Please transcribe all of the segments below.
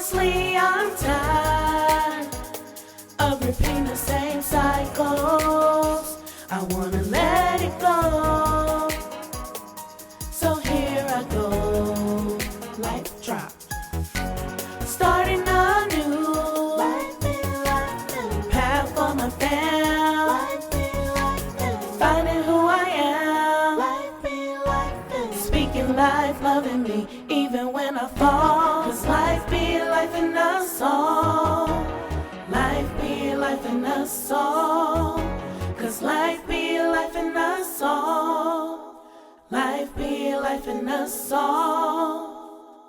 Honestly, I'm tired of repeating the same cycles. I wanna let it go. So here I go, life drop. Starting a new path for my fam. Finding who I am. Speaking life, loving me, even when I fall. Cause life be life in us all. Life be life in us all. Cause life be life in us all. Life be life in us all.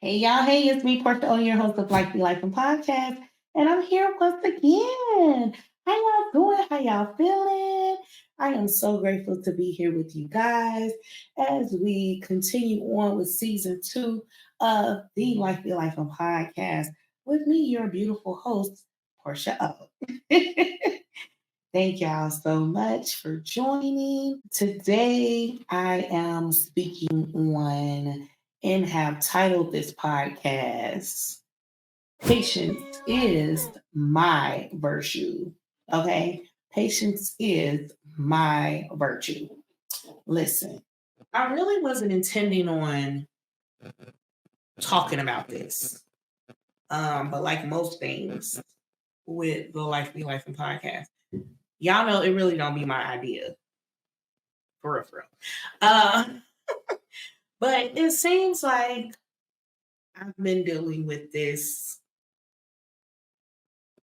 Hey y'all, hey, it's me, Portia, your host of Life Be Lifin podcast, and I'm here once again. How y'all doing? How y'all feeling? I am so grateful to be here with you guys as we continue on with season 2 of the Life Be Lifin podcast with me, your beautiful host, Portia O. Thank y'all so much for joining. Today, I am speaking on and have titled this podcast, Patience is My Virtue. Okay? Patience is my virtue. Listen, I really wasn't intending on talking about this. But like most things with the Life Be Lifin podcast, y'all know it really don't be my idea. For real. But it seems like I've been dealing with this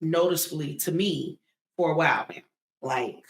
noticeably to me for a while now. Like,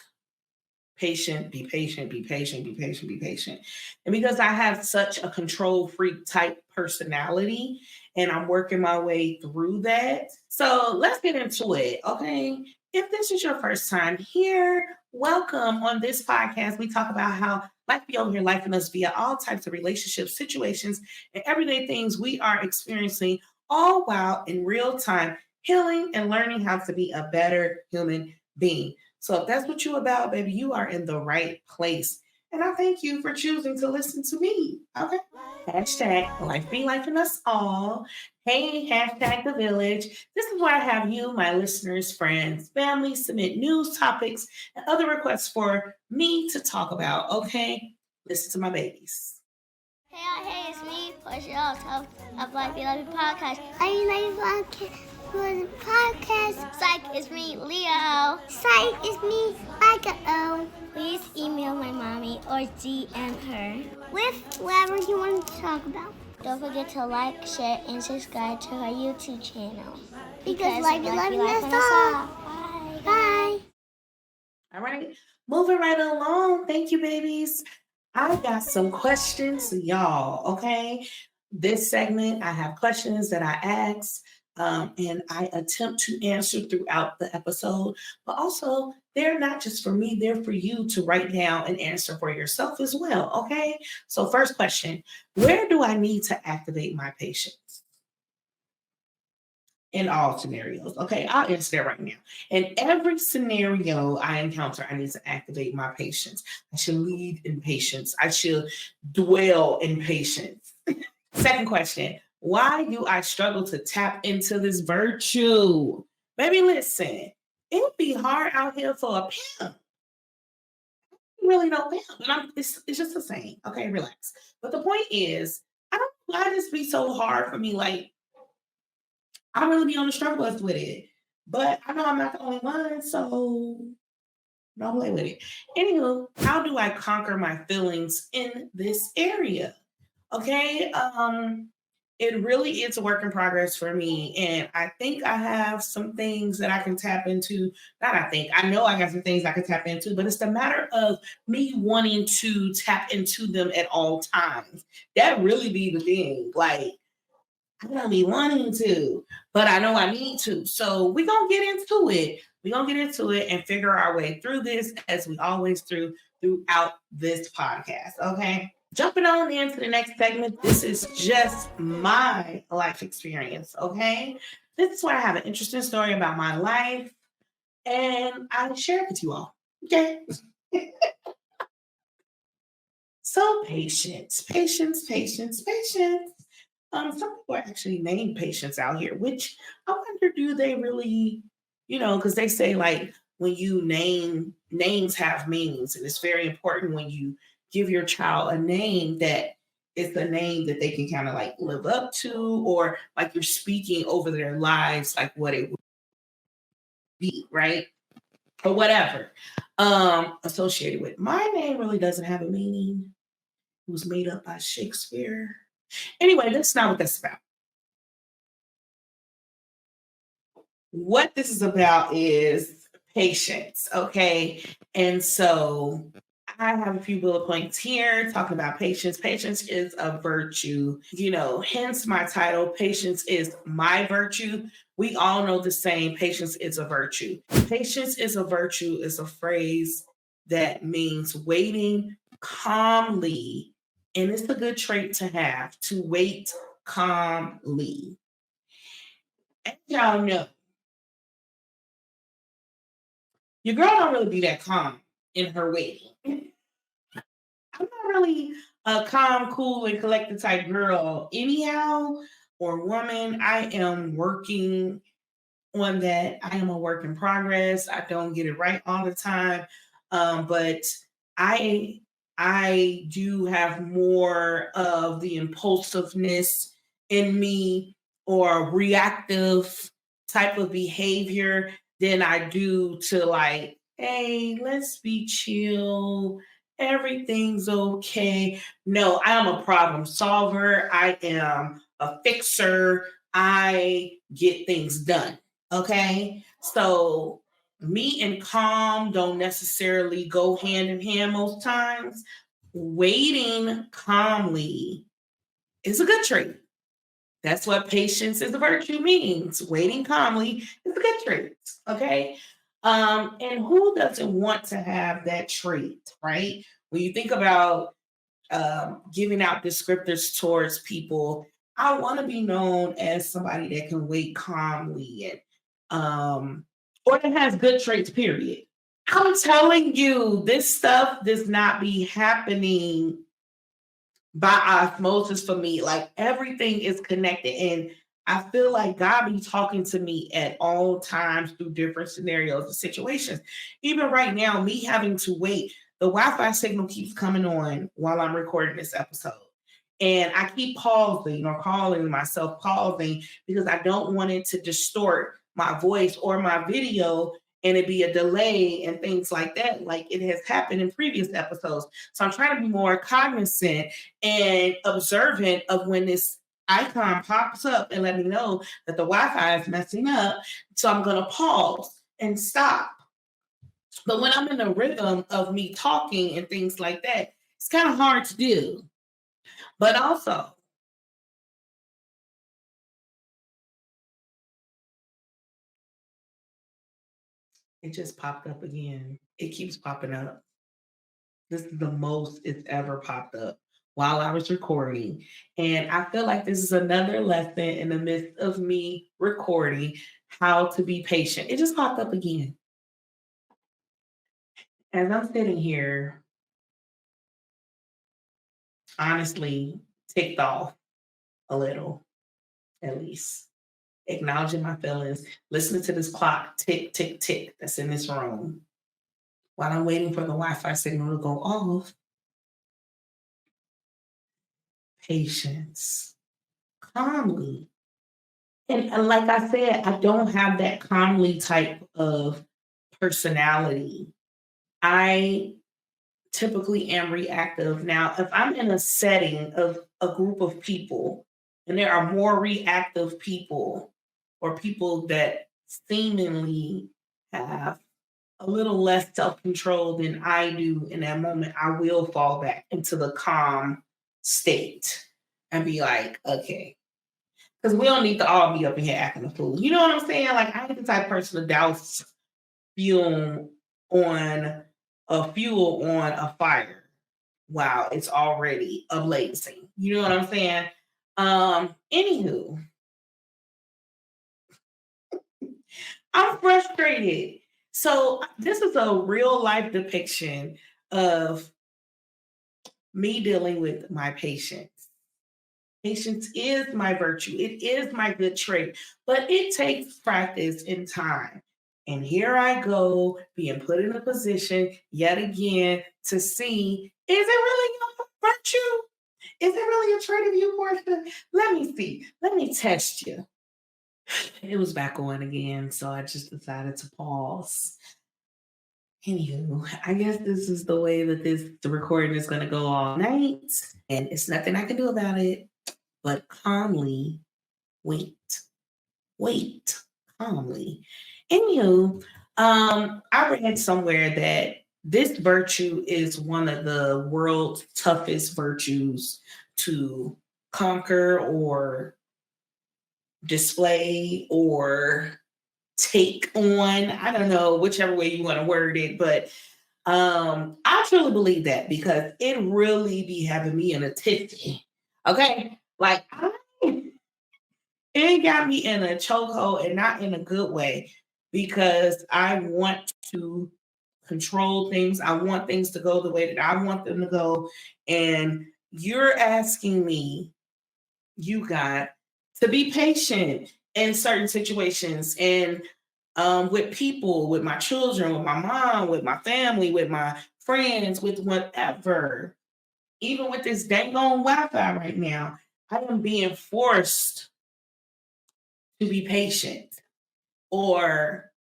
patient, be patient, be patient, be patient, be patient. And because I have such a control freak type personality and I'm working my way through that. So let's get into it, okay? If this is your first time here, welcome. On this podcast, we talk about how life be over here, life in us via all types of relationships, situations, and everyday things we are experiencing, all while in real time healing and learning how to be a better human being. So if that's what you're about, baby, you are in the right place. And I thank you for choosing to listen to me. Okay. Hashtag life be life in us all. Hey, hashtag the village. This is where I have you, my listeners, friends, family, submit news topics and other requests for me to talk about. Okay. Listen to my babies. Hey, it's me, Portia, host of Life Be Life podcast. I podcast. Psych, it's me, Leo. Psych, it's me, Micah. Please email my mommy or DM her with whatever you want to talk about. Don't forget to like, share, and subscribe to her YouTube channel. Because Life Be Life in us all. Bye. All right. Moving right along. Thank you, babies. I got some questions, y'all. Okay. This segment, I have questions that I ask and I attempt to answer throughout the episode. But also, they're not just for me, they're for you to write down and answer for yourself as well. Okay. So, first question, where do I need to activate my patience? In all scenarios. Okay, I'll answer that right now. In every scenario I encounter, I need to activate my patience. I should lead in patience. I should dwell in patience. Second question, why do I struggle to tap into this virtue? Baby, listen, it would be hard out here for a pimp. You really don't pimp. But it's just the same. Okay, relax. But the point is, I don't know why this be so hard for me. Like, I really be on the struggle bus with it. But I know I'm not the only one, so don't play with it. Anywho, how do I conquer my feelings in this area? Okay. It really is a work in progress for me. And I think I have some things that I can tap into. Not I think, I know I got some things I can tap into, but it's the matter of me wanting to tap into them at all times. That really be the thing. Like, I don't be wanting to, but I know I need to. So we're going to get into it. We're going to get into it and figure our way through this as we always do throughout this podcast. Okay. Jumping on into the next segment. This is just my life experience. Okay. This is where I have an interesting story about my life and I share it with you all. Okay. So patience. Some people actually name patients out here, which I wonder, do they really, because they say like when you name names have meanings, and it's very important when you give your child a name that it's a name that they can kind of like live up to, or like you're speaking over their lives, like what it would be, right? Or whatever. Associated with my name really doesn't have a meaning. It was made up by Shakespeare. Anyway, that's not what that's about. What this is about is patience, okay? And so I have a few bullet points here talking about patience. Patience is a virtue, hence my title, Patience is My Virtue. We all know the same, patience is a virtue. Patience is a virtue is a phrase that means waiting calmly. And it's a good trait to have, to wait calmly. As y'all know, your girl don't really be that calm in her waiting. I'm not really a calm, cool, and collected type girl anyhow, or woman. I am working on that. I am a work in progress. I don't get it right all the time. But I I do have more of the impulsiveness in me, or reactive type of behavior, than I do to like, hey, let's be chill. Everything's okay. No, I am a problem solver. I am a fixer. I get things done. Okay. So me and calm don't necessarily go hand in hand most times. Waiting calmly is a good trait. That's what patience is a virtue means. Waiting calmly is a good trait. Okay. And who doesn't want to have that trait, right? When you think about giving out descriptors towards people, I want to be known as somebody that can wait calmly, or that has good traits, period. I'm telling you, this stuff does not be happening by osmosis for me. Like everything is connected. And I feel like God be talking to me at all times through different scenarios and situations. Even right now, me having to wait, the Wi-Fi signal keeps coming on while I'm recording this episode. And I keep pausing or calling myself pausing because I don't want it to distort my voice or my video, and it be a delay and things like that, like it has happened in previous episodes. So I'm trying to be more cognizant and observant of when this icon pops up and let me know that the Wi-Fi is messing up. So I'm going to pause and stop. But when I'm in the rhythm of me talking and things like that, it's kind of hard to do. But also, it just popped up again. It keeps popping up. This is the most it's ever popped up while I was recording. And I feel like this is another lesson in the midst of me recording how to be patient. It just popped up again. As I'm sitting here, honestly, ticked off a little, at least. Acknowledging my feelings, listening to this clock tick, tick, tick that's in this room while I'm waiting for the Wi-Fi signal to go off. Patience, calmly. And like I said, I don't have that calmly type of personality. I typically am reactive. Now, if I'm in a setting of a group of people and there are more reactive people, or people that seemingly have a little less self control than I do in that moment, I will fall back into the calm state and be like, okay. Because we don't need to all be up in here acting a fool. You know what I'm saying? Like, I ain't the type of person to douse fuel on a fire while it's already ablazing. You know what I'm saying? Anywho, I'm frustrated. So this is a real life depiction of me dealing with my patients. Patience is my virtue. It is my good trait, but it takes practice and time. And here I go, being put in a position yet again to see, is it really your virtue? Is it really a trait of you, Portia? Let me see. Let me test you. It was back on again, so I just decided to pause. Anywho, I guess this is the way that the recording is going to go all night, and it's nothing I can do about it but calmly wait, wait, calmly. Anywho, I read somewhere that this virtue is one of the world's toughest virtues to conquer or display or take on. I don't know, whichever way you want to word it, but I truly believe that because it really be having me in a tizzy. Okay. Like it got me in a chokehold and not in a good way because I want to control things. I want things to go the way that I want them to go. And you're asking me, you got to be patient in certain situations and with people, with my children, with my mom, with my family, with my friends, with whatever. Even with this dang on Wi-Fi right now, I am being forced to be patient or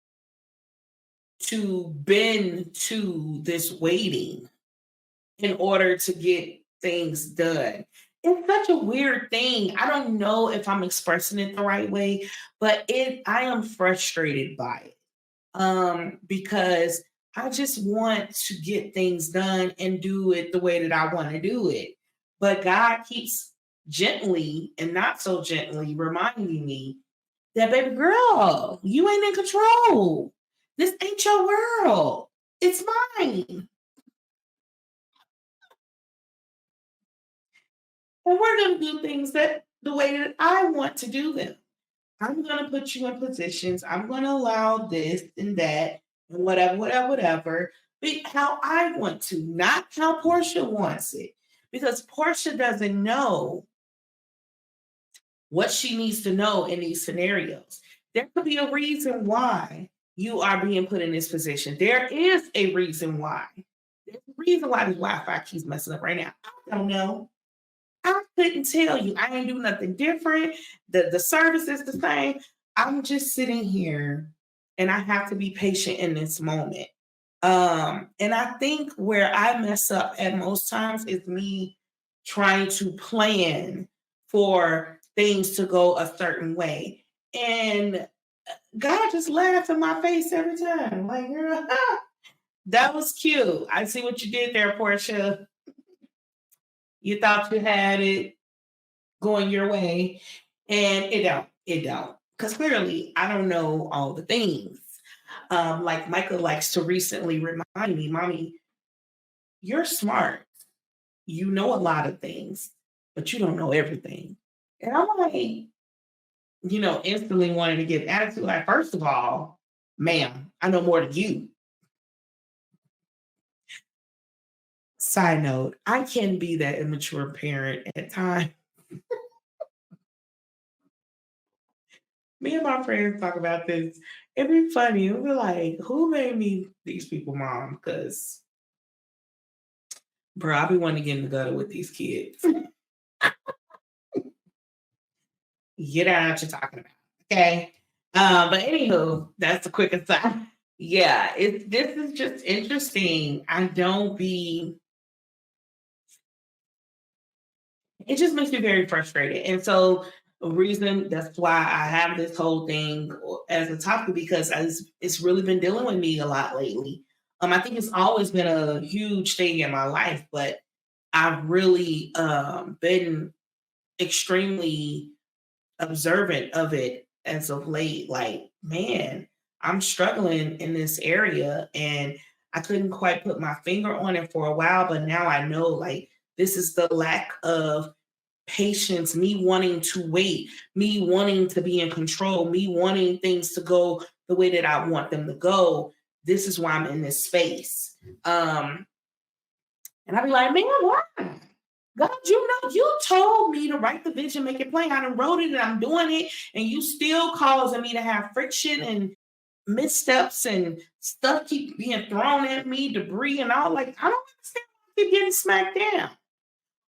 to bend to this waiting in order to get things done. It's such a weird thing. I don't know if I'm expressing it the right way, but I am frustrated by it. Because I just want to get things done and do it the way that I want to do it. But God keeps gently and not so gently reminding me that, baby girl, you ain't in control. This ain't your world. It's mine. And we're going to do things that the way that I want to do them. I'm going to put you in positions. I'm going to allow this and that and whatever, whatever, whatever. But how I want to, not how Portia wants it. Because Portia doesn't know what she needs to know in these scenarios. There could be a reason why you are being put in this position. There is a reason why. There's a reason why this Wi-Fi keeps messing up right now. I don't know. I couldn't tell you. I ain't do nothing different. The service is the same. I'm just sitting here and I have to be patient in this moment. And I think where I mess up at most times is me trying to plan for things to go a certain way. And God just laughs in my face every time. Like, girl, that was cute. I see what you did there, Portia. You thought you had it going your way, and it don't. Because clearly I don't know all the things. Like Michael likes to recently remind me, Mommy, you're smart. You know a lot of things, but you don't know everything. And I'm like, instantly wanting to give attitude. Like, first of all, ma'am, I know more than you. Side note, I can be that immature parent at times. Me and my friends talk about this. It'd be funny. It'd be like, who made me these people mom? Because, bro, I be wanting to get in the gutter with these kids. You know what you're talking about. Okay. But anywho, that's a quick aside. Yeah, this is just interesting. It just makes me very frustrated. And so the reason that's why I have this whole thing as a topic because it's really been dealing with me a lot lately. I think it's always been a huge thing in my life, but I've really been extremely observant of it as of late. Like, man, I'm struggling in this area and I couldn't quite put my finger on it for a while, but now I know like this is the lack of patience, me wanting to wait, me wanting to be in control, me wanting things to go the way that I want them to go. This is why I'm in this space. And I'd be like, man, why? God, you told me to write the vision, make it plain. I done wrote it and I'm doing it, and you still causing me to have friction and missteps and stuff keep being thrown at me, debris and all. Like, I don't understand why I keep getting smacked down.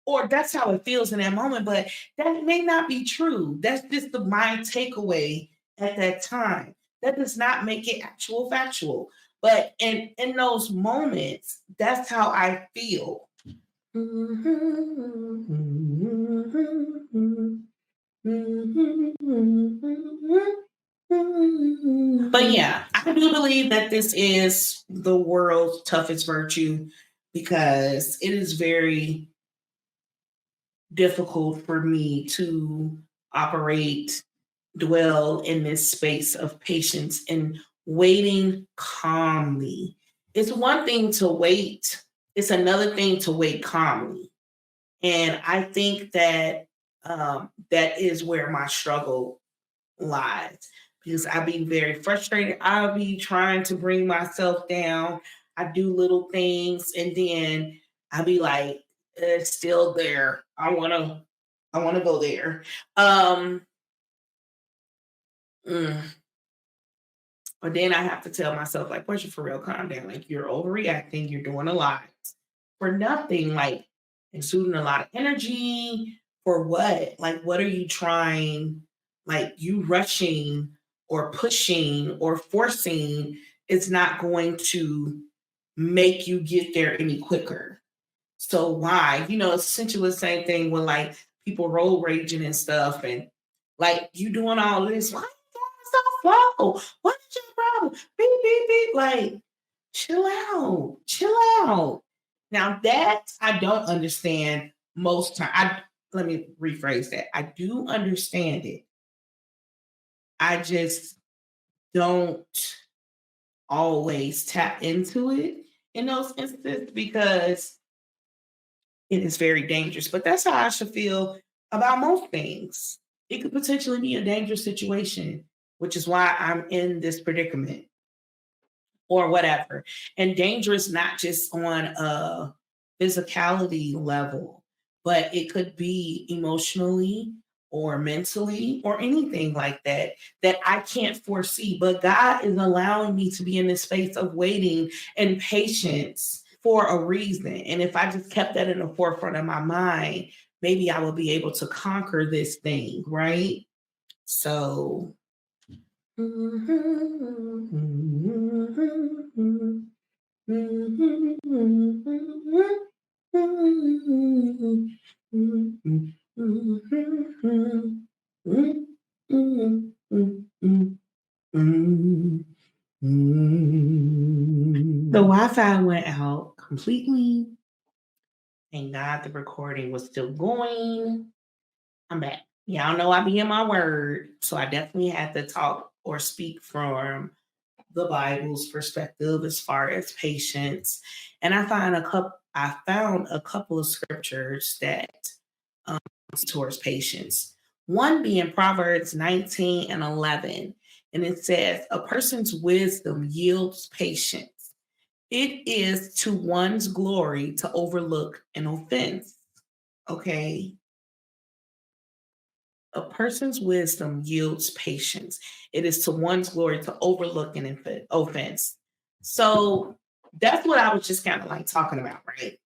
Or that's how it feels in that moment, but that may not be true. That's just my takeaway at that time. That does not make it actual factual. But in those moments, that's how I feel. But yeah, I do believe that this is the world's toughest virtue because it is very difficult for me to operate, dwell in this space of patience and waiting calmly. It's one thing to wait, it's another thing to wait calmly. And I think that that is where my struggle lies because I be very frustrated. I'll be trying to bring myself down. I do little things and then I'll be like, it's still there. I wanna go there. Um mm. But then I have to tell myself, like, Portia, for real, calm down. Like, you're overreacting, you're doing a lot for nothing, like exuding a lot of energy for what? Like, what are you trying? Like, you rushing or pushing or forcing is not going to make you get there any quicker. So why? It's essentially the same thing when like people road raging and stuff, and like you doing all this. Why you going so slow? What is your problem? Beep beep beep. Like, chill out, chill out. Now that I don't understand most time. Let me rephrase that. I do understand it. I just don't always tap into it in those instances because it is very dangerous. But that's how I should feel about most things. It could potentially be a dangerous situation, which is why I'm in this predicament or whatever. And dangerous not just on a physicality level, but it could be emotionally or mentally or anything like that that I can't foresee. But God is allowing me to be in this space of waiting and patience for a reason. And if I just kept that in the forefront of my mind, maybe I will be able to conquer this thing, right? So the Wi-Fi went out completely. Thank God the recording was still going. I'm back. Y'all know I be in my word, so I definitely had to talk or speak from the Bible's perspective as far as patience. And I found a couple of scriptures that towards patience. One being Proverbs 19 and 11. And it says, a person's wisdom yields patience. It is to one's glory to overlook an offense. Okay. A person's wisdom yields patience. It is to one's glory to overlook an offense. So that's what I was just kind of like talking about, right?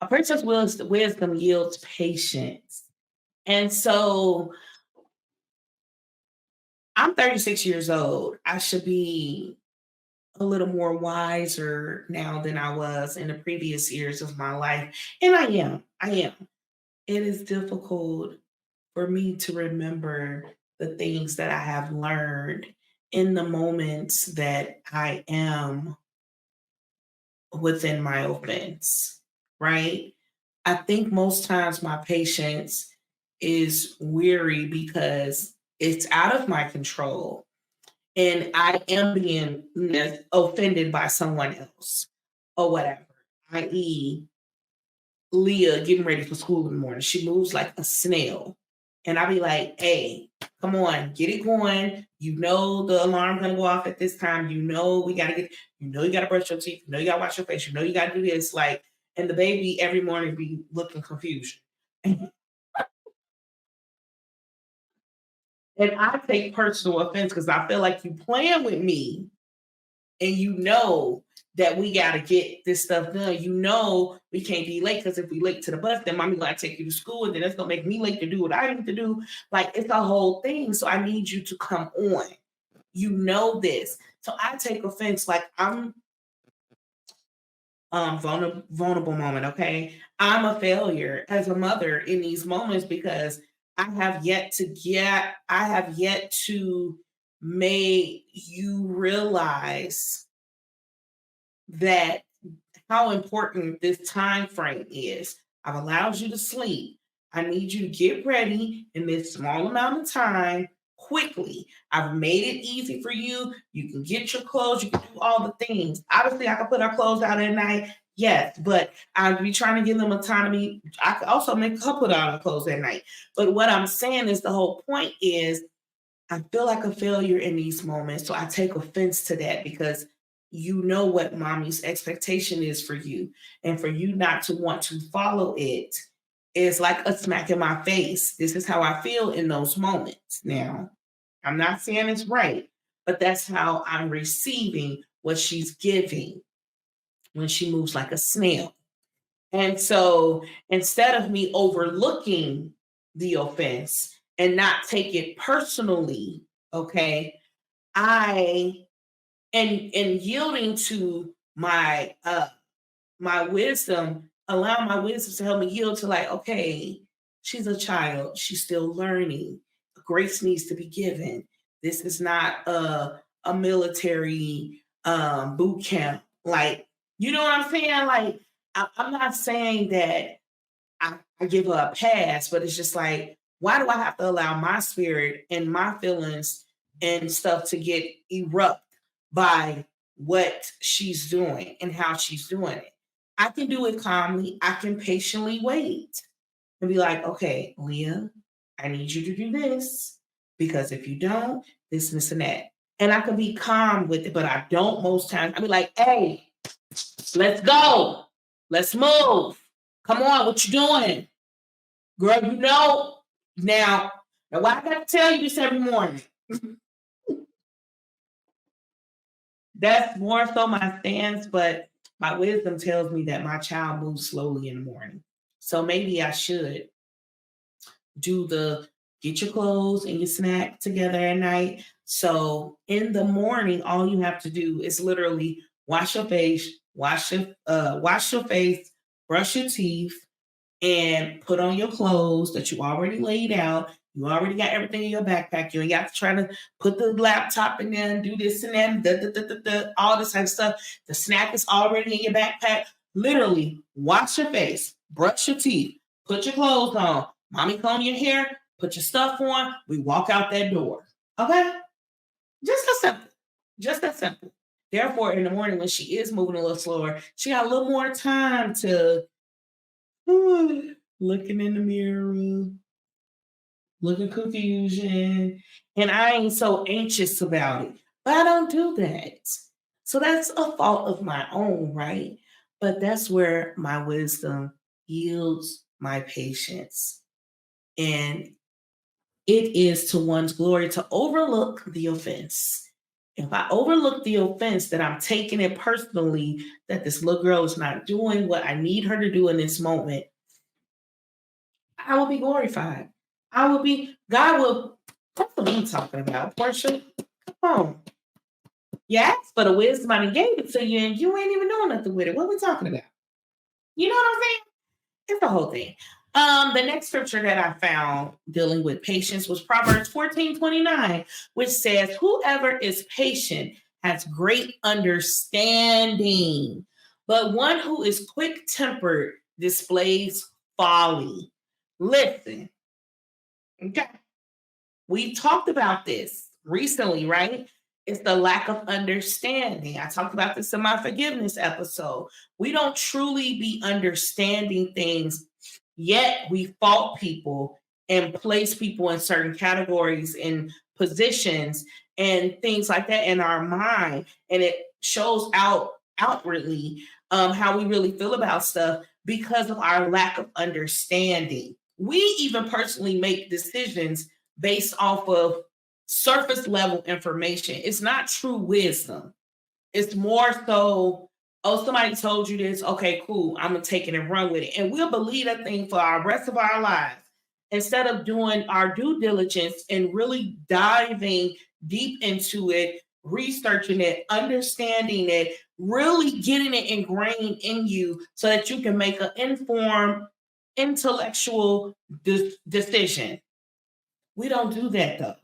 A person's wisdom yields patience. And so I'm 36 years old. I should be a little more wiser now than I was in the previous years of my life. And I am. I am. It is difficult for me to remember the things that I have learned in the moments that I am within my offense, right? I think most times my patience is weary because it's out of my control and I am being offended by someone else or whatever, i.e., Leah getting ready for school in the morning. She moves like a snail. And I'll be like, hey, come on, get it going. You know the alarm gonna go off at this time. You know you gotta brush your teeth, you know you gotta wash your face, you know you gotta do this. Like, and the baby every morning be looking confused. And I take personal offense because I feel like you playing with me and you know that we got to get this stuff done. You know we can't be late because if we late to the bus, then mommy going to take you to school and then that's going to make me late to do what I need to do. Like, it's a whole thing. So I need you to come on. You know this. So I take offense. Like, I'm vulnerable moment, okay? I'm a failure as a mother in these moments because I have yet to make you realize that how important this time frame is. I've allowed you to sleep. I need you to get ready in this small amount of time quickly. I've made it easy for you. You can get your clothes, you can do all the things. Obviously, I can put our clothes out at night. Yes, but I'd be trying to give them autonomy. I could also make her put on our clothes at night. But what I'm saying is the whole point is I feel like a failure in these moments. So I take offense to that because you know what mommy's expectation is for you. And for you not to want to follow it is like a smack in my face. This is how I feel in those moments. Now, I'm not saying it's right, but that's how I'm receiving what she's giving when she moves like a snail. And so instead of me overlooking the offense and not take it personally, okay, I and yielding to my wisdom, allow my wisdom to help me yield to like, okay, she's a child, she's still learning. Grace needs to be given. This is not a military boot camp. Like, you know what I'm saying? Like, I'm not saying that I give her a pass, but it's just like, why do I have to allow my spirit and my feelings and stuff to get erupt by what she's doing and how she's doing it? I can do it calmly. I can patiently wait and be like, okay, Leah, I need you to do this because if you don't, this, and that. And I can be calm with it, but I don't most times. I be like, hey, let's go. Let's move. Come on, what you doing? Girl, you know, now why I got to tell you this every morning? That's more so my stance, but my wisdom tells me that my child moves slowly in the morning. So maybe I should do the get your clothes and your snack together at night. So in the morning, all you have to do is literally wash your face, wash your face, brush your teeth, and put on your clothes that you already laid out. You already got everything in your backpack. You ain't got to try to put the laptop in there and do this and that, all this kind of stuff. The snack is already in your backpack. Literally, wash your face, brush your teeth, put your clothes on. Mommy comb your hair, put your stuff on. We walk out that door. Okay? Just that simple. Just that simple. Therefore, in the morning when she is moving a little slower, she got a little more time to looking in the mirror, looking confusion, and I ain't so anxious about it. But I don't do that. So that's a fault of my own, right? But that's where my wisdom yields my patience. And it is to one's glory to overlook the offense. If I overlook the offense, that I'm taking it personally, that this little girl is not doing what I need her to do in this moment, I will be glorified. God will, that's what I'm talking about, Portia. Come on. You asked for the wisdom and gave it to you, and you ain't even doing nothing with it. What are we talking about? You know what I'm saying? It's the whole thing. The next scripture that I found dealing with patience was Proverbs 14:29, which says, whoever is patient has great understanding, but one who is quick-tempered displays folly. Listen, okay, we talked about this recently, right? It's the lack of understanding. I talked about this in my forgiveness episode. We don't truly be understanding things, yet we fault people and place people in certain categories and positions and things like that in our mind. And it shows outwardly how we really feel about stuff because of our lack of understanding. we even personally make decisions based off of surface level information. It's not true wisdom. It's more so, oh, somebody told you this. Okay, cool. I'm going to take it and run with it. And we'll believe that thing for our rest of our lives instead of doing our due diligence and really diving deep into it, researching it, understanding it, really getting it ingrained in you so that you can make an informed, intellectual decision. We don't do that though.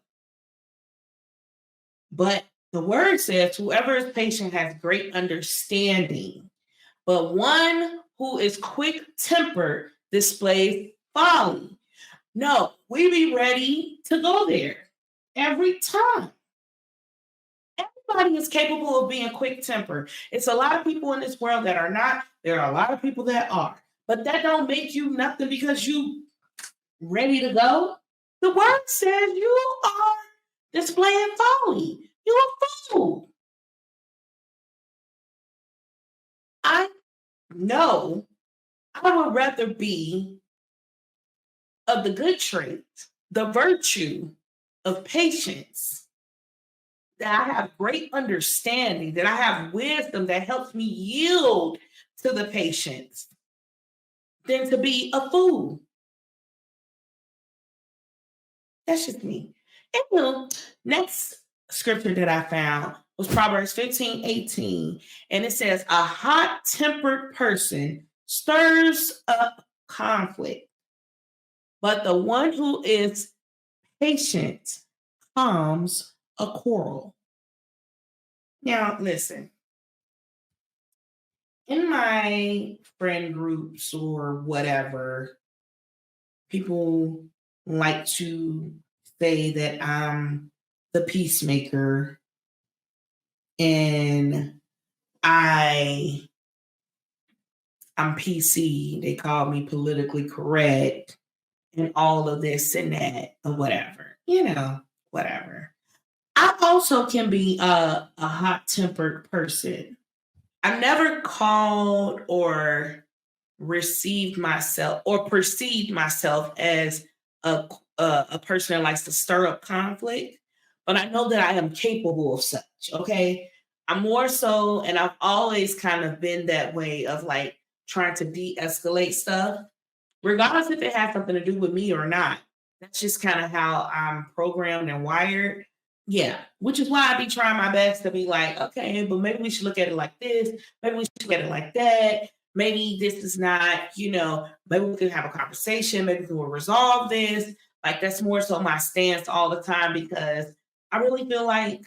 But the word says, whoever is patient has great understanding, but one who is quick-tempered displays folly. No, we be ready to go there every time. Everybody is capable of being quick-tempered. It's a lot of people in this world that are not. There are a lot of people that are. But that don't make you nothing because you ready to go. The word says you are displaying folly. You're a fool. I know I would rather be of the good trait, the virtue of patience, that I have great understanding, that I have wisdom that helps me yield to the patience, than to be a fool. That's just me. And next scripture that I found was Proverbs 15:18. And it says, a hot-tempered person stirs up conflict, but the one who is patient calms a quarrel. Now, listen. In my friend groups or whatever, people like to say that I'm the peacemaker and I'm PC. They call me politically correct and all of this and that or whatever, whatever. I also can be a hot-tempered person. I've never called or received myself or perceived myself as a person that likes to stir up conflict, but I know that I am capable of such. Okay, I'm more so, and I've always kind of been that way of like trying to de-escalate stuff, regardless if it has something to do with me or not. That's just kind of how I'm programmed and wired. Yeah, which is why I be trying my best to be like, okay, but maybe we should look at it like this. Maybe we should look at it like that. Maybe this is not, maybe we could have a conversation. Maybe we will resolve this. Like that's more so my stance all the time because I really feel like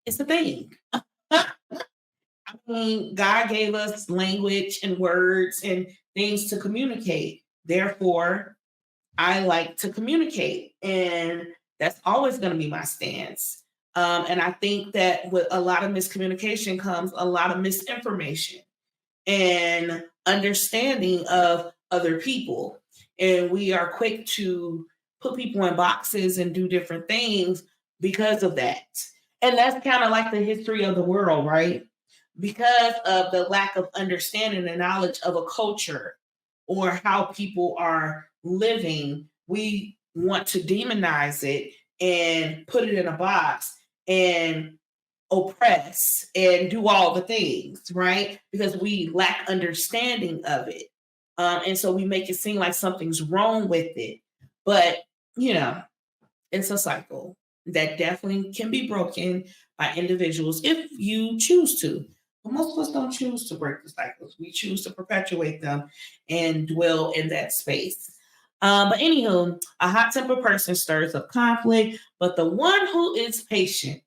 it's a thing. I mean, God gave us language and words and things to communicate. Therefore, I like to communicate, and that's always going to be my stance. And I think that with a lot of miscommunication comes a lot of misinformation and understanding of other people. And we are quick to put people in boxes and do different things because of that. And that's kind of like the history of the world, right? Because of the lack of understanding and knowledge of a culture or how people are living, we want to demonize it and put it in a box and oppress and do all the things, right? Because we lack understanding of it. And so we make it seem like something's wrong with it. But, it's a cycle that definitely can be broken by individuals if you choose to. But most of us don't choose to break the cycles. We choose to perpetuate them and dwell in that space. But anywho, a hot-tempered person stirs up conflict, but the one who is patient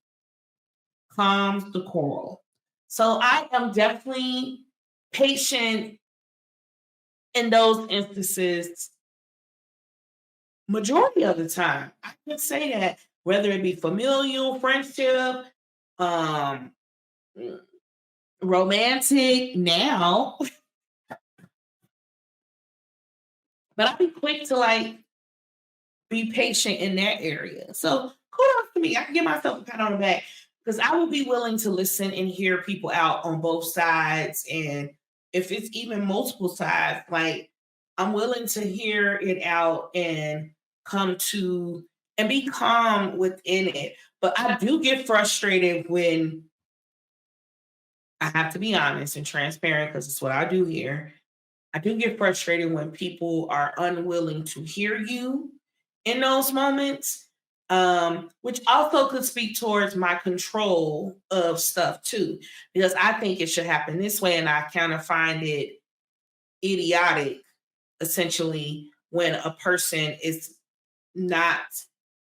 calms the quarrel. So I am definitely patient in those instances majority of the time. I can say that, whether it be familial, friendship, romantic now. But I'll be quick to be patient in that area. So kudos to me. I can give myself a pat on the back because I will be willing to listen and hear people out on both sides. And if it's even multiple sides, I'm willing to hear it out and come to and be calm within it. But I do get frustrated when I have to be honest and transparent because it's what I do here. I do get frustrated when people are unwilling to hear you in those moments, which also could speak towards my control of stuff too, because I think it should happen this way, and I kind of find it idiotic, essentially, when a person is not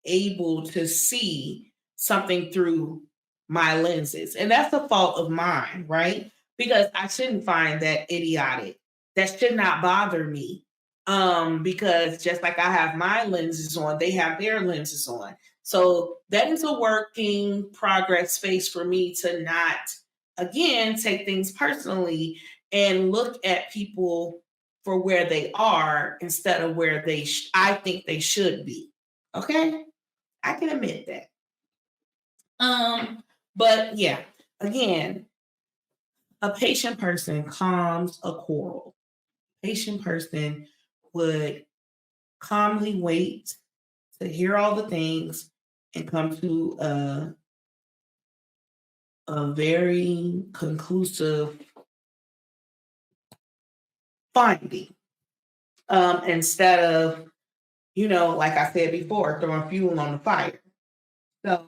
able to see something through my lenses. And that's the fault of mine, right? Because I shouldn't find that idiotic. That should not bother me. Because just like I have my lenses on, they have their lenses on. So that is a working progress space for me to not, again, take things personally and look at people for where they are instead of where I think they should be. Okay, I can admit that. But yeah, again, a patient person calms a quarrel. Patient person would calmly wait to hear all the things and come to a very conclusive finding, instead of, like I said before, throwing fuel on the fire. So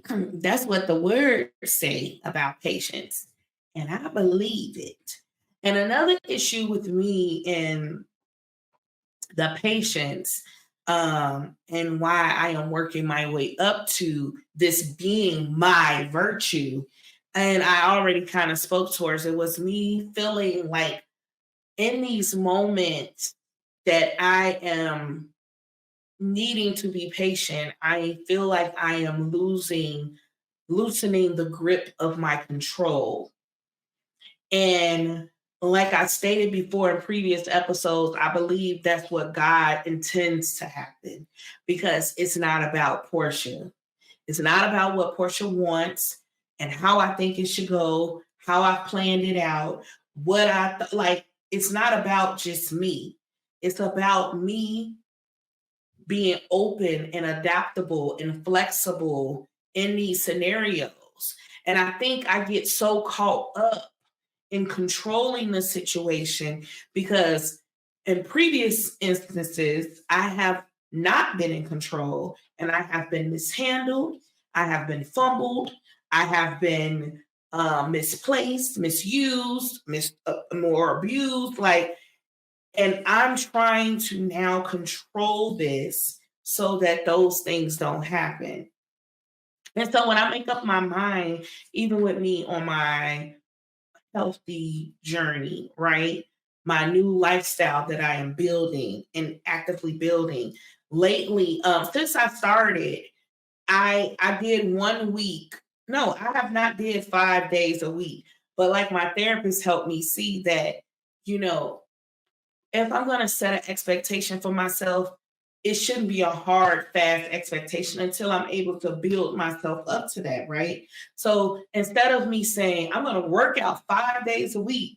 that's what the words say about patience. And I believe it. And another issue with me and the patience, and why I am working my way up to this being my virtue. And I already kind of spoke towards it, was me feeling like in these moments that I am needing to be patient, I feel like I am loosening the grip of my control. And like I stated before in previous episodes, I believe that's what God intends to happen, because it's not about Portia. It's not about what Portia wants and how I think it should go, how I've planned it out, what like. It's not about just me. It's about me being open and adaptable and flexible in these scenarios. And I think I get so caught up in controlling the situation because in previous instances, I have not been in control and I have been mishandled, I have been fumbled, I have been misplaced, misused, more abused. And I'm trying to now control this so that those things don't happen. And so when I make up my mind, even with me on my healthy journey, right? My new lifestyle that I am building and actively building lately, since I started, I did 1 week. No, I have not did 5 days a week, but like my therapist helped me see that, you know, if I'm going to set an expectation for myself, it shouldn't be a hard, fast expectation until I'm able to build myself up to that, right? So instead of me saying, I'm going to work out 5 days a week,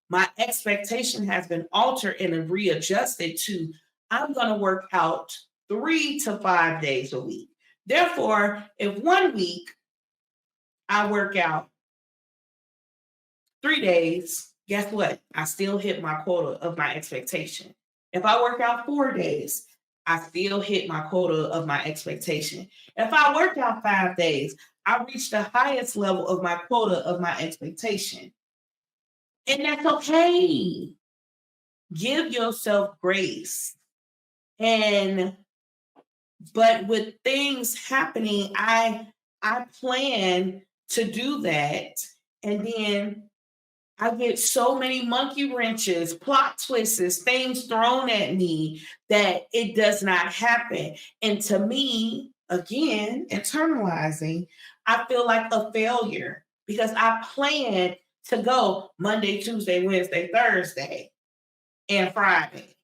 my expectation has been altered and readjusted to, I'm going to work out 3 to 5 days a week. Therefore, if 1 week I work out 3 days, guess what? I still hit my quota of my expectation. If I work out 4 days, I still hit my quota of my expectation. If I work out 5 days, I reach the highest level of my quota of my expectation. And that's okay. Give yourself grace. But with things happening, I plan to do that. And then I get so many monkey wrenches, plot twists, things thrown at me that it does not happen. And to me, again, internalizing, I feel like a failure because I planned to go Monday, Tuesday, Wednesday, Thursday, and Friday.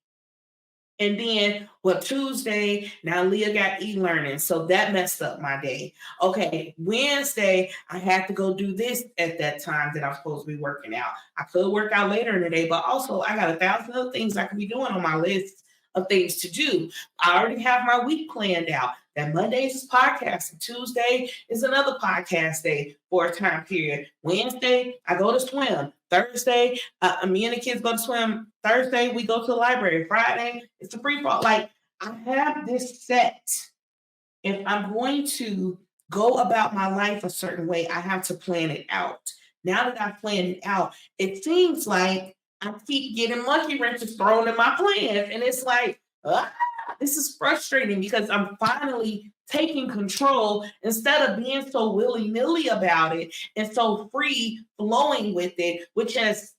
And then, well, Tuesday, now Leah got e-learning. So that messed up my day. Okay, Wednesday, I had to go do this at that time that I'm supposed to be working out. I could work out later in the day, but also I got 1,000 other things I could be doing on my list of things to do. I already have my week planned out. That Mondays is podcasting. Tuesday is another podcast day for a time period. Wednesday, I go to swim. Thursday, me and the kids go to swim. Thursday, we go to the library. Friday, it's a free fall. Like, I have this set. If I'm going to go about my life a certain way, I have to plan it out. Now that I've planned it out, it seems like I keep getting monkey wrenches thrown in my plans. And it's like, this is frustrating because I'm finally taking control instead of being so willy-nilly about it and so free flowing with it, which has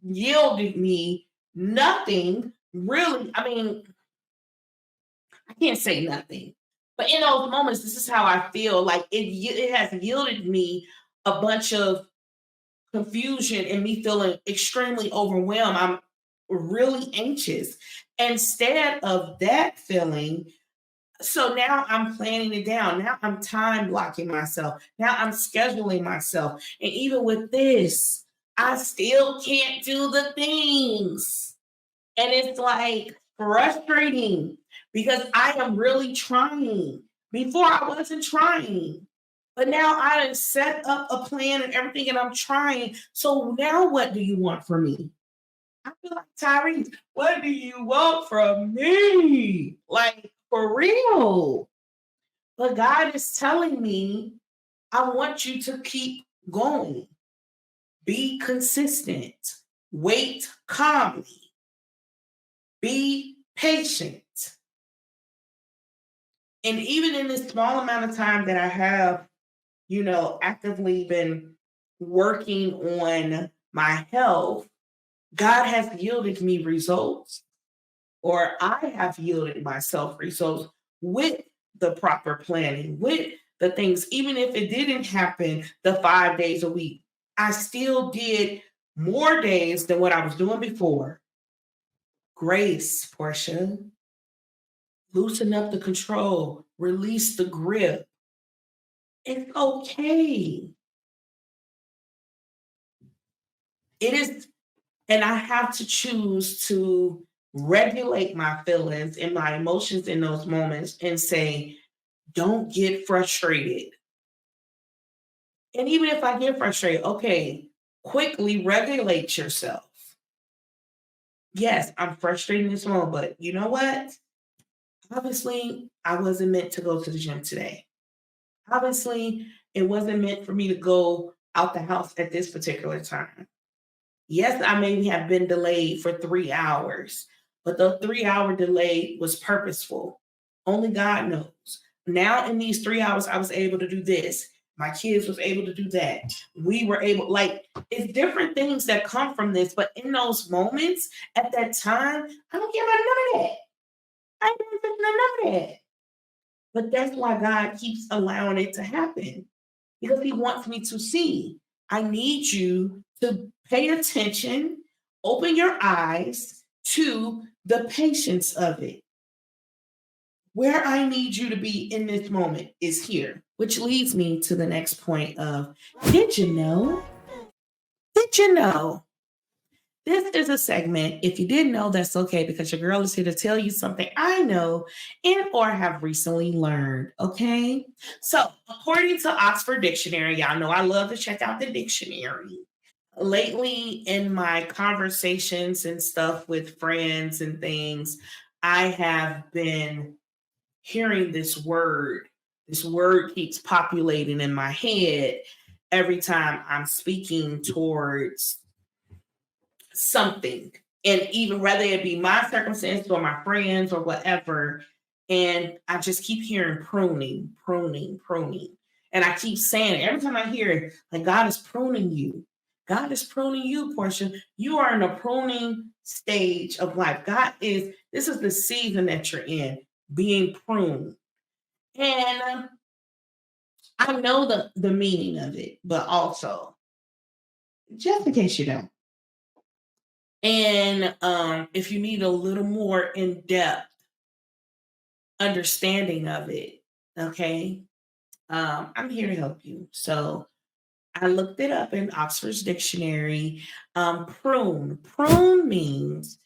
yielded me nothing really. I mean, I can't say nothing, but in those moments, this is how I feel. Like it has yielded me a bunch of confusion and me feeling extremely overwhelmed. I'm really anxious. Instead of that feeling, so now I'm planning it down. Now I'm time blocking myself. Now I'm scheduling myself. And even with this, I still can't do the things. And it's like frustrating because I am really trying. Before I wasn't trying. But now I done set up a plan and everything and I'm trying. So now what do you want from me? I feel like Tyrese, what do you want from me? Like for real. But God is telling me, I want you to keep going. Be consistent. Wait calmly. Be patient. And even in this small amount of time that I have, actively been working on my health, God has yielded me results, or I have yielded myself results with the proper planning, with the things, even if it didn't happen the 5 days a week, I still did more days than what I was doing before. Grace, Portia. Loosen up the control, release the grip. It's okay. It is, and I have to choose to regulate my feelings and my emotions in those moments and say, don't get frustrated. And even if I get frustrated, okay, quickly regulate yourself. Yes, I'm frustrated in this moment, but you know what? Obviously, I wasn't meant to go to the gym today. Obviously, it wasn't meant for me to go out the house at this particular time. Yes, I may have been delayed for 3 hours, but the 3 hour delay was purposeful. Only God knows. Now, in these 3 hours, I was able to do this. My kids was able to do that. We were able, like, it's different things that come from this. But in those moments, at that time, I don't care about none of that. I didn't think none of that. But that's why God keeps allowing it to happen because He wants me to see. I need you to pay attention, open your eyes to the patience of it. Where I need you to be in this moment is here, which leads me to the next point of, did you know? Did you know? This is a segment. If you didn't know, that's okay because your girl is here to tell you something I know and or have recently learned. Okay. So according to Oxford Dictionary, y'all know I love to check out the dictionary. Lately in my conversations and stuff with friends and things, I have been hearing this word. This word keeps populating in my head every time I'm speaking towards something. And even whether it be my circumstance or my friends or whatever. And I just keep hearing pruning, pruning, pruning. And I keep saying it every time I hear it, like God is pruning you. God is pruning you, Portia. You are in a pruning stage of life. This is the season that you're in, being pruned. And I know the meaning of it, but also, just in case you don't, And if you need a little more in-depth understanding of it, okay, I'm here to help you. So I looked it up in Oxford's dictionary. Prune means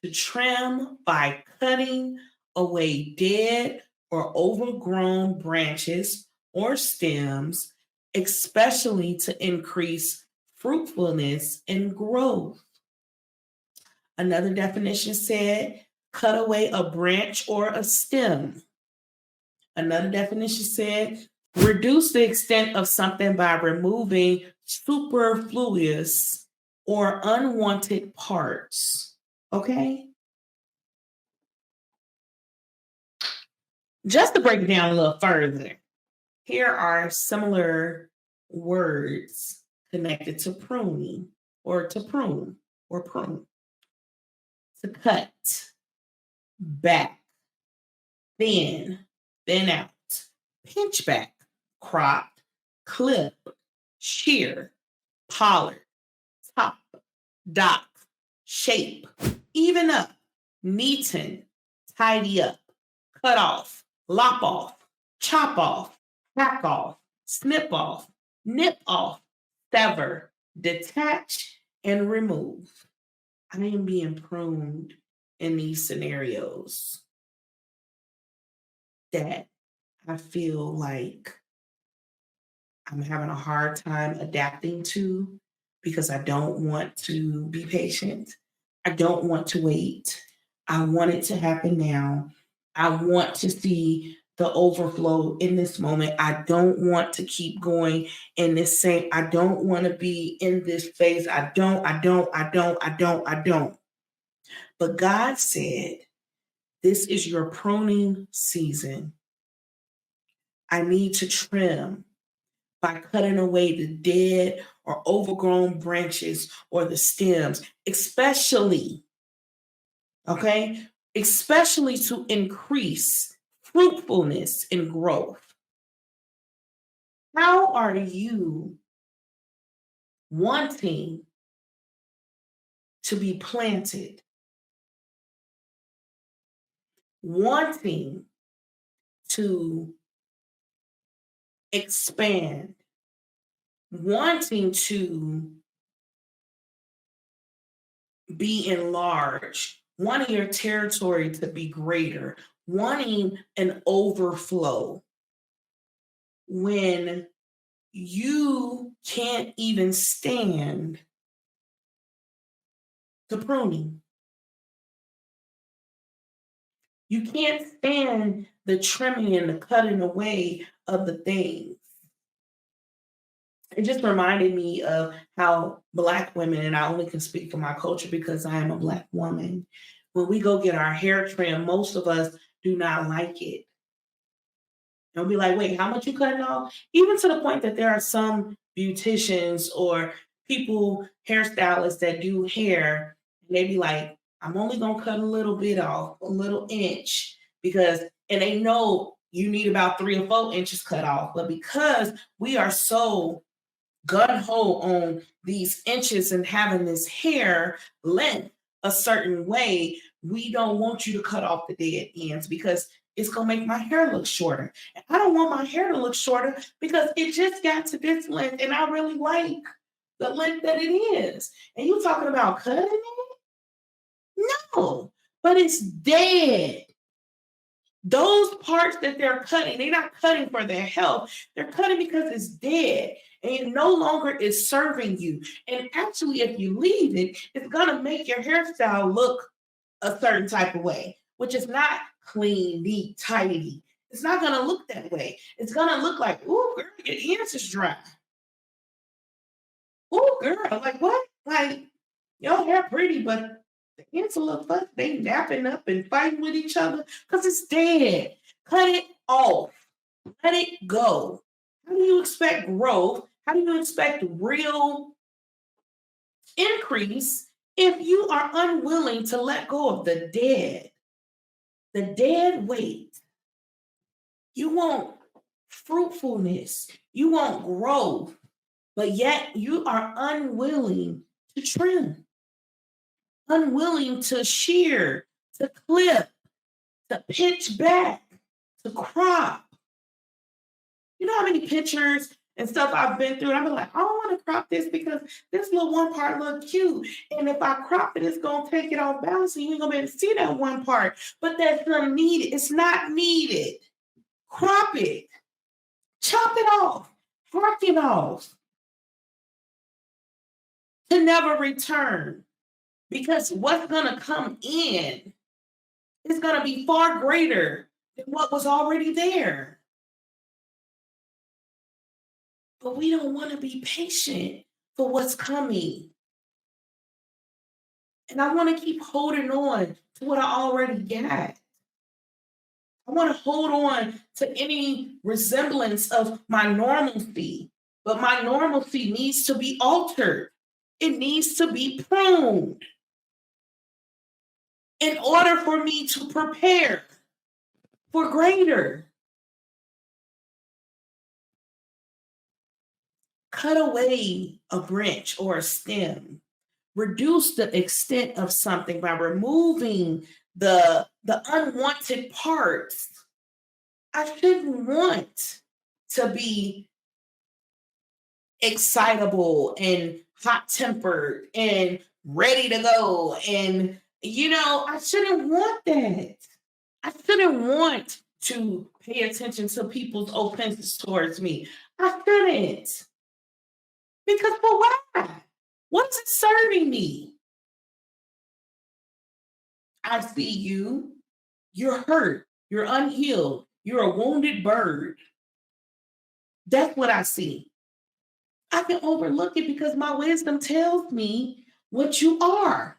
to trim by cutting away dead or overgrown branches or stems, especially to increase fruitfulness and growth. Another definition said cut away a branch or a stem. Another definition said reduce the extent of something by removing superfluous or unwanted parts. Okay? Just to break it down a little further, here are similar words connected to pruning or to prune or prune. To cut, back, thin, thin out, pinch back, crop, clip, shear, pollard, top, dock, shape, even up, neaten, tidy up, cut off, lop off, chop off, hack off, snip off, nip off, sever, detach, and remove. I am being pruned in these scenarios that I feel like I'm having a hard time adapting to because I don't want to be patient. I don't want to wait. I want it to happen now. I want to see the overflow in this moment. I don't want to keep going in this same, I don't want to be in this phase. I don't. But God said, this is your pruning season. I need to trim by cutting away the dead or overgrown branches or the stems, especially, okay, especially to increase fruitfulness and growth. How are you wanting to be planted, wanting to expand, wanting to be enlarged, wanting your territory to be greater, wanting an overflow when you can't even stand the pruning? You can't stand the trimming and the cutting away of the things. It just reminded me of how Black women, and I only can speak for my culture because I am a Black woman, when we go get our hair trimmed, most of us do not like it. And we'll be like, wait, how much you cutting off? Even to the point that there are some beauticians or people, hairstylists that do hair, and they be like, I'm only gonna cut a little bit off, a little inch, because, and they know you need about 3 or 4 inches cut off. But because we are so gun-ho on these inches and having this hair length a certain way, we don't want you to cut off the dead ends because it's going to make my hair look shorter. And I don't want my hair to look shorter because it just got to this length and I really like the length that it is. And you talking about cutting it? No, but it's dead. Those parts that they're cutting, they're not cutting for their health. They're cutting because it's dead and it no longer is serving you. And actually, if you leave it, it's going to make your hairstyle look a certain type of way, which is not clean, neat, tidy. It's not going to look that way. It's going to look like, ooh, girl, your ends is dry. Ooh, girl, like what? Like, your hair pretty, but the ends a little fuzzy. They napping up and fighting with each other because it's dead. Cut it off. Let it go. How do you expect growth? How do you expect real increase if you are unwilling to let go of the dead weight? You want fruitfulness. You want growth, but yet you are unwilling to trim. unwilling to shear, to clip, to pitch back, to crop. You know how many pictures and stuff I've been through? And I'm like, I don't want to crop this because this little one part look cute. And if I crop it, it's going to take it off balance and you ain't going to be able to see that one part. But that's not needed. It's not needed. Crop it. Chop it off. Hack it off. To never return. Because what's going to come in is going to be far greater than what was already there. But we don't want to be patient for what's coming. And I want to keep holding on to what I already got. I want to hold on to any resemblance of my normalcy. But my normalcy needs to be altered. It needs to be pruned in order for me to prepare for greater. Cut away a branch or a stem. Reduce the extent of something by removing the unwanted parts. I shouldn't want to be excitable and hot-tempered and ready to go. And, I shouldn't want that. I shouldn't want to pay attention to people's offenses towards me. I shouldn't. Because for what? What is it serving me? I see you. You're hurt. You're unhealed. You're a wounded bird. That's what I see. I can overlook it because my wisdom tells me what you are.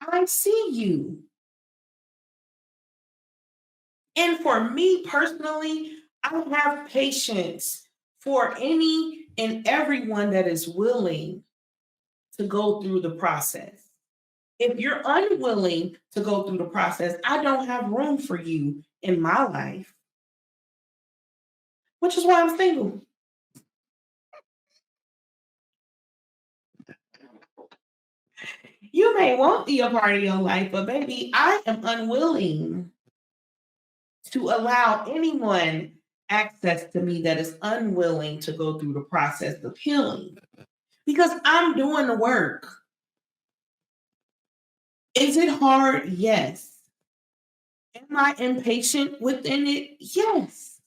I see you. And for me personally, I have patience for any and everyone that is willing to go through the process. If you're unwilling to go through the process, I don't have room for you in my life, which is why I'm single. You may want me a part of your life, but baby, I am unwilling to allow anyone access to me that is unwilling to go through the process of healing because I'm doing the work. Is it hard? Yes. Am I impatient within it? Yes.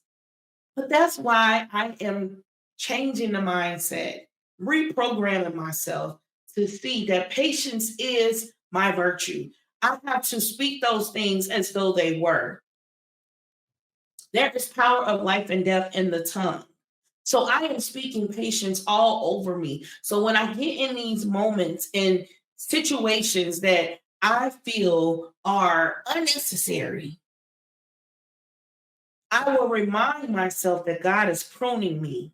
But that's why I am changing the mindset, reprogramming myself to see that patience is my virtue. I have to speak those things as though they were. There is power of life and death in the tongue. So I am speaking patience all over me. So when I get in these moments and situations that I feel are unnecessary, I will remind myself that God is pruning me.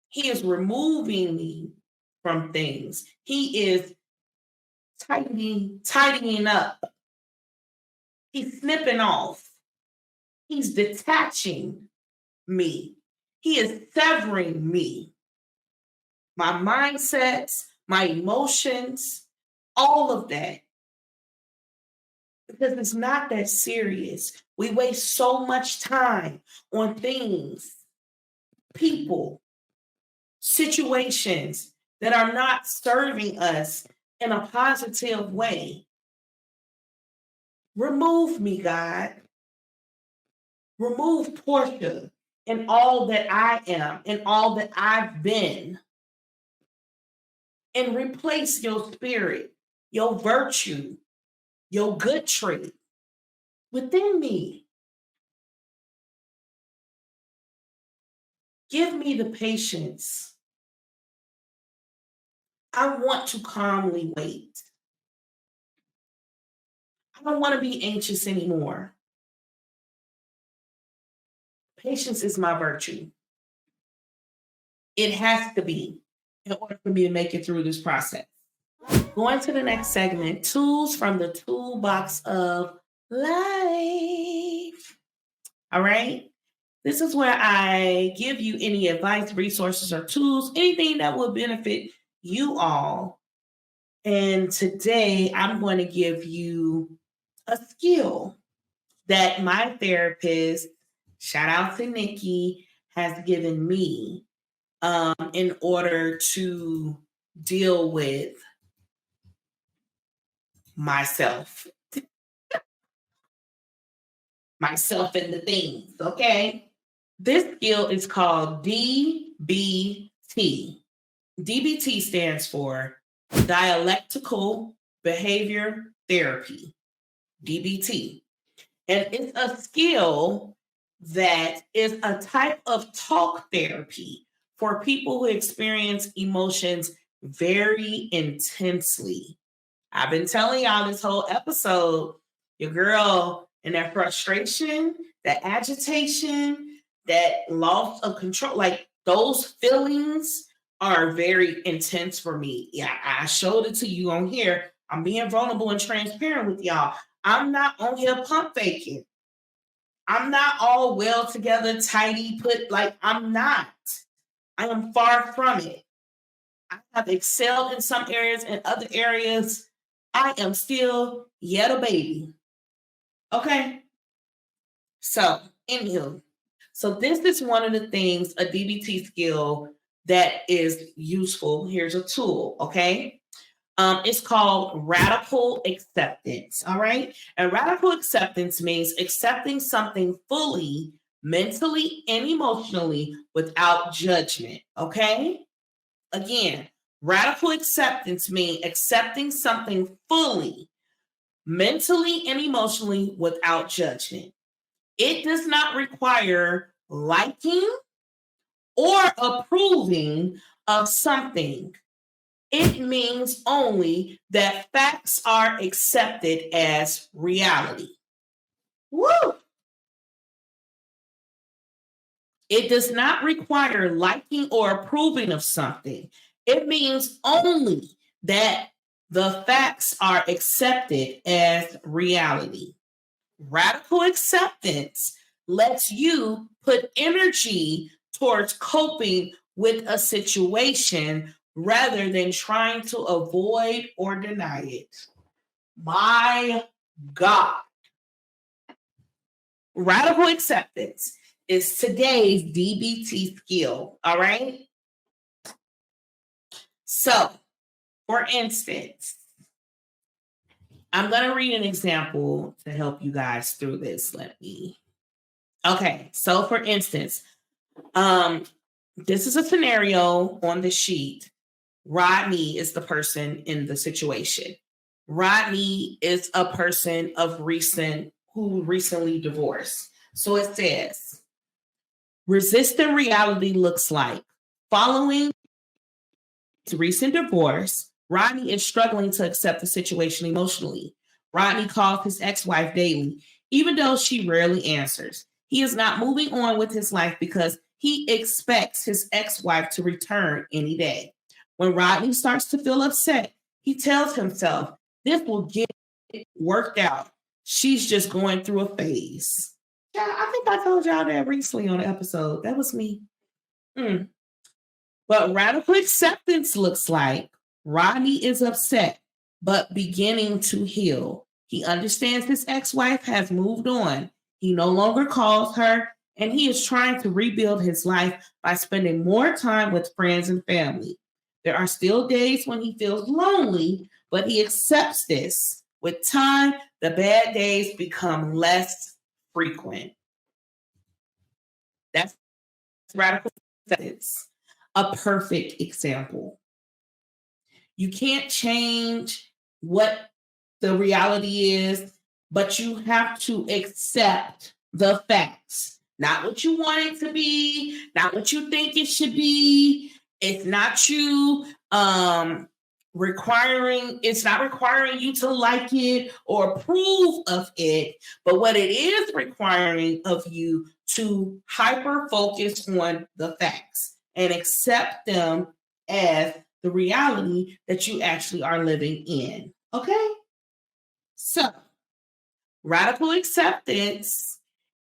He is removing me from things. He is tidying up. He's snipping off. He's detaching me. He is severing me. My mindsets, my emotions, all of that. Because it's not that serious. We waste so much time on things, people, situations that are not serving us in a positive way. Remove me, God. Remove Portia and all that I am and all that I've been. And replace your spirit, your virtue, your good trait within me. Give me the patience. I want to calmly wait. I don't want to be anxious anymore. Patience is my virtue. It has to be in order for me to make it through this process. Going to the next segment, tools from the toolbox of life. All right. This is where I give you any advice, resources, or tools, anything that will benefit you all. And today I'm going to give you a skill that my therapist, shout out to Nikki, has given me in order to deal with myself and the things, okay? This skill is called DBT. DBT stands for Dialectical Behavior Therapy, DBT. And it's a skill that is a type of talk therapy for people who experience emotions very intensely. I've been telling y'all this whole episode, your girl and that frustration, that agitation, that loss of control, like those feelings are very intense for me. Yeah, I showed it to you on here. I'm being vulnerable and transparent with y'all. I'm not on here pump faking. I'm not all well together, tidy, I'm not. I am far from it. I have excelled in some areas, in other areas, I am still yet a baby. Okay? So, anywho, so this is one of the things, a DBT skill that is useful. Here's a tool, okay? It's called radical acceptance, all right? And radical acceptance means accepting something fully, mentally and emotionally without judgment, okay? Again, radical acceptance means accepting something fully, mentally and emotionally without judgment. It does not require liking or approving of something. It means only that facts are accepted as reality. Woo! It does not require liking or approving of something. It means only that the facts are accepted as reality. Radical acceptance lets you put energy towards coping with a situation rather than trying to avoid or deny it. My God. Radical acceptance is today's DBT skill, all right? So, for instance, I'm going to read an example to help you guys through this. Okay, so for instance, this is a scenario on the sheet. Rodney is the person in the situation. Rodney is a person who recently divorced. So it says, resistant reality looks like following his recent divorce, Rodney is struggling to accept the situation emotionally. Rodney calls his ex-wife daily, even though she rarely answers. He is not moving on with his life because he expects his ex-wife to return any day. When Rodney starts to feel upset, he tells himself, this will get worked out. She's just going through a phase. Yeah, I think I told y'all that recently on an episode. That was me. But radical acceptance looks like Rodney is upset, but beginning to heal. He understands his ex-wife has moved on. He no longer calls her, and he is trying to rebuild his life by spending more time with friends and family. There are still days when he feels lonely, but he accepts this. With time, the bad days become less frequent. That's radical acceptance. A perfect example. You can't change what the reality is, but you have to accept the facts. Not what you want it to be, not what you think it should be. It's not you requiring you to like it or approve of it, but what it is requiring of you to hyper focus on the facts and accept them as the reality that you actually are living in. Okay? So, radical acceptance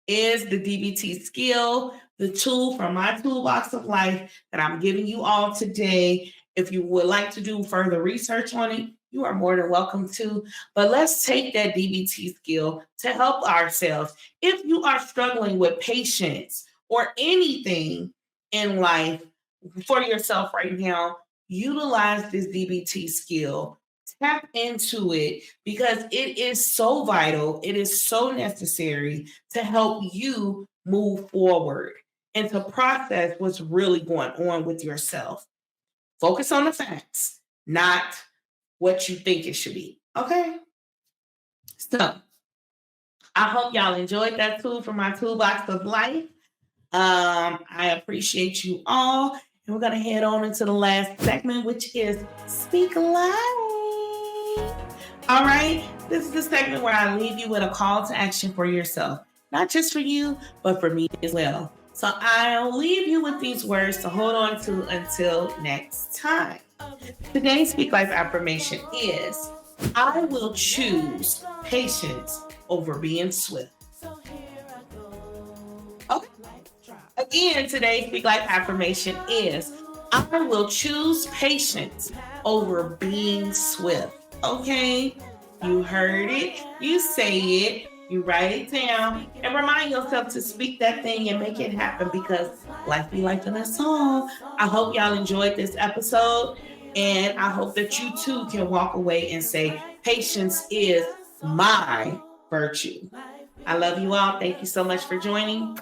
is the DBT skill, the tool from my toolbox of life that I'm giving you all today. If you would like to do further research on it, you are more than welcome to. But let's take that DBT skill to help ourselves. If you are struggling with patience or anything in life for yourself right now, utilize this DBT skill. Tap into it because it is so vital. It is so necessary to help you move forward and to process what's really going on with yourself. Focus on the facts, not what you think it should be. Okay? So, I hope y'all enjoyed that tool from my toolbox of life. I appreciate you all. And we're going to head on into the last segment, which is Speak Life. All right. This is the segment where I leave you with a call to action for yourself, not just for you, but for me as well. So I'll leave you with these words to hold on to until next time. Today's Speak Life affirmation is, I will choose patience over being swift. Okay. Again, today's Speak Life affirmation is, I will choose patience over being swift. Okay? You heard it. You say it. You write it down and remind yourself to speak that thing and make it happen because life be life in a song. I hope y'all enjoyed this episode and I hope that you too can walk away and say, patience is my virtue. I love you all. Thank you so much for joining.